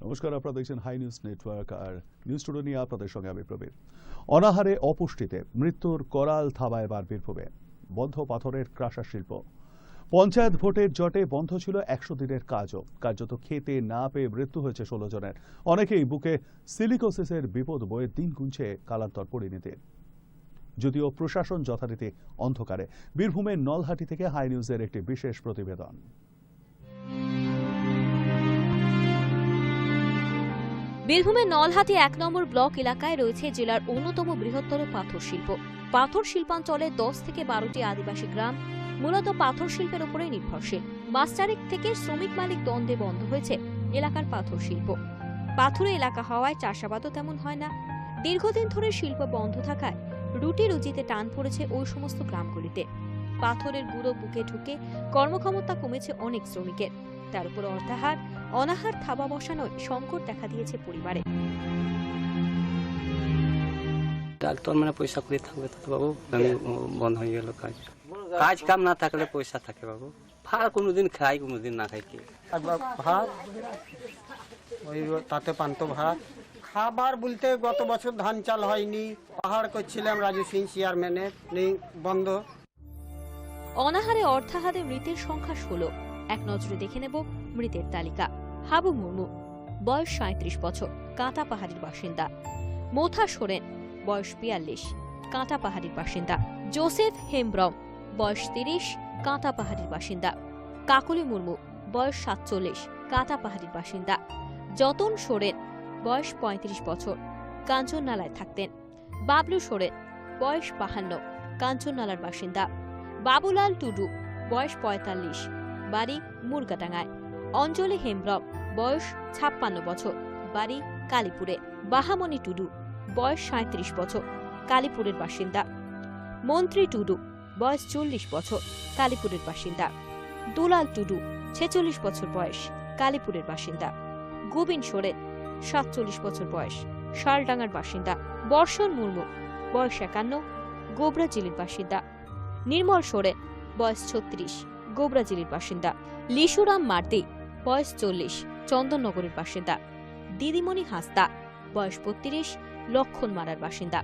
নমস্কার, আপনারা দেখছেন হাই নিউজ নেটওয়ার্ক আর নিউজ স্টুডিও নিয়ে আপনাদের সঙ্গে আমি প্রবীর। অনাহারে অপুষ্টিতে মৃত্যুর করাল থাবায় এবার বীরভূমে বন্ধ পাথরের ক্রাশার শিল্প। পঞ্চায়েত ভোটের জটে বন্ধ ছিল 100 দিনের কাজও। কার্যত খেতে না পেয়ে মৃত্যু হয়েছে 16 জনের। অনেকেই বুকে সিলিকোসিসের বিপদ বয়ে দিন গুনছে কালান্তর পরিণতির। যদিও প্রশাসন যথারীতি অন্ধকারে। বীরভূমের নলহাটি থেকে হাই নিউজের একটি বিশেষ প্রতিবেদন। বীরভূমের নলহাটি 1 নম্বর ব্লক এলাকায় রয়েছে জেলার অন্যতম বৃহত্তর পাথর শিল্প। পাথর শিল্পাঞ্চলে 10 থেকে 12টি আদিবাসী গ্রাম মূলত পাথর শিল্পের উপরে নির্ভরশীল। মাস 4 থেকে শ্রমিক মালিক দ্বন্দ্বে বন্ধ হয়েছে এলাকার পাথর শিল্প। পাথুরে এলাকা হওয়ায় চাষাবাদও তেমন হয় না। দীর্ঘদিন ধরে শিল্প বন্ধ থাকায় রুটি রুজিতে টান পড়েছে ওই সমস্ত গ্রামগুলিতে। পাথরের গুঁড়ো বুকে ঢুকে কর্মক্ষমতা কমেছে অনেক শ্রমিকের। তার উপর অনাহার থাবা বসানোয় সংকট দেখা দিয়েছে পরিবারে। ডাক্তার মানে পয়সা করে থাকবে তো বাবু, বন্ধ হয়ে গেল কাজ। কাজ কাম না থাকলে পয়সা থাকে বাবু। ভাত কোনোদিন খাই, কোনোদিন না খাই। কি ভাত ওই তাতে পান্ত ভাত খাবার বলতে গত বছর ধান চাল হয়নি। পাহাড় করছিলাম রাজু সিং চেয়ারম্যানের, বন্ধ। অনাহারে অর্থাহারে মৃতের সংখ্যা 16। এক নজরে দেখে নেব মৃতের তালিকা। হাবু মুর্মু, বয়স 37 বছর, কাঁটা পাহাড়ির বাসিন্দা। মোথা সোরেন, বয়স 42, কাঁটা পাহাড়ির বাসিন্দা। জোসেফ হেমব্রম, বয়স 30, কাঁটা পাহাড়ির বাসিন্দা। কাকলি মুর্মু, বয়স 47, কাঁটা পাহাড়ির বাসিন্দা। যতন সোরেন, বয়স 35 বছর, কাঞ্চননালায় থাকতেন। বাবলু সোরেন, বয়স 52, কাঞ্চননালার বাসিন্দা। বাবুলাল টুডু, বয়স 45, বাড়ি মুরগাডাঙ্গায়। অঞ্জলি হেমব্রম, বয়স 56 বছর, বাড়ি কালীপুরে। বাহামণি টুডু, বয়স 37 বছর, কালীপুরের বাসিন্দা। মন্ত্রী টুডু, বয়স 40 বছর, কালীপুরের বাসিন্দা। দুলাল টুডু, 46 বছর বয়স, কালীপুরের বাসিন্দা। গোবিন সোরেন, 47 বছর বয়স, শালডাঙ্গার বাসিন্দা। বর্ষণ মুর্মু, বয়স 51, গোবরাজিলির বাসিন্দা। নির্মল সোরেন, বয়স 36, গোবরাজিলির বাসিন্দা। লিশুরাম মার্দি, বয়স 40, চন্দননগরের বাসিন্দা। দিদিমণি হাসদা, বয়স 32, লক্ষণমারার বাসিন্দা।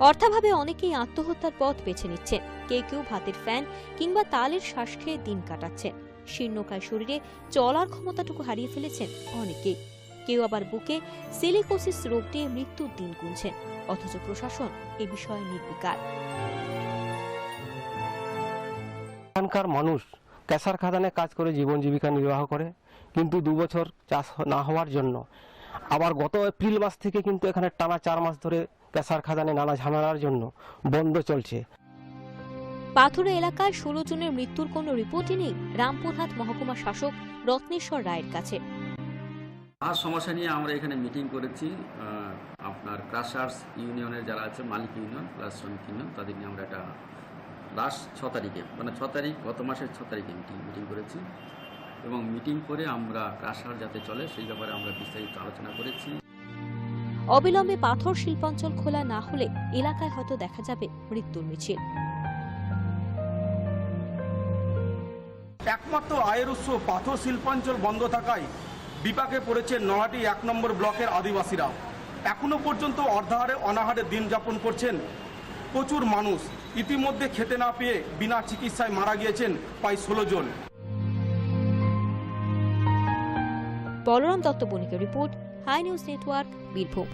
অর্থাভাবে অনেকেই আত্মহত্যার পথ বেছে নিচ্ছেন। কেউ ভাতের ফ্যান কিংবা তালের শ্বাস খেয়ে দিন কাটাচ্ছেন। শীর্ণকায় শরীরে চলার ক্ষমতাটুকু হারিয়ে ফেলেছেন অনেকেই। কেউ আবার বুকে সিলিকোসিস রোগ নিয়ে মৃত্যুর দিন গুনছেন। অথচ প্রশাসন এ বিষয়ে নির্বিকার। এখানকার মানুষ ক্যাসার খাদানে কাজ করে জীবন জীবিকা নির্বাহ করে, কিন্তু 2 বছর চাষ না হওয়ার জন্য আবার গত এপ্রিল মাস থেকে কিন্তু এখানে টানা 4 মাস ধরে ক্যাসার খাদানে নানা ঝামেলার জন্য বন্ধ চলছে। পাথুরে এলাকায় 16 জনের মৃত্যুর কোনো রিপোর্টই নেই রামপুরহাট মহকুমা শাসক রত্নেশ্বর রায়ের কাছে। আর সমস্যা নিয়ে আমরা এখানে মিটিং করেছি। আপনার ক্রাশার্স ইউনিয়নের যারা আছে, মালিক ইউনিয়ন প্লাস শ্রমিক ইউনিয়ন, তাদের নিয়ে আমরা একটা লাস্ট 6 তারিখে মানে 6 তারিখ গত মাসের 6 তারিখে মিটিং করেছি এবং মিটিং করে আমরা ক্রাশার যাতে চলে সেই ব্যাপারে আমরা বিস্তারিত আলোচনা করেছি। অবিলম্বে পাথর শিল্পাঞ্চল খোলা না হলে এলাকায় হয়তো দেখা যাবে মৃত্যুর মিছিল। একমাত্র আয়ের উৎস পাথর শিল্পাঞ্চল বন্ধ থাকায় বিপাকে পড়েছে নলহাটি 1 নম্বর ব্লকের আদিবাসীরা। এখনো পর্যন্ত অনাহারে দিন যাপন করছেন প্রচুর মানুষ। ইতিমধ্যে খেতে না পেয়ে বিনা চিকিৎসায় মারা গিয়েছেন প্রায় 16 জন। বলরাম দত্ত বণিকের report, hi news network, Birbhum.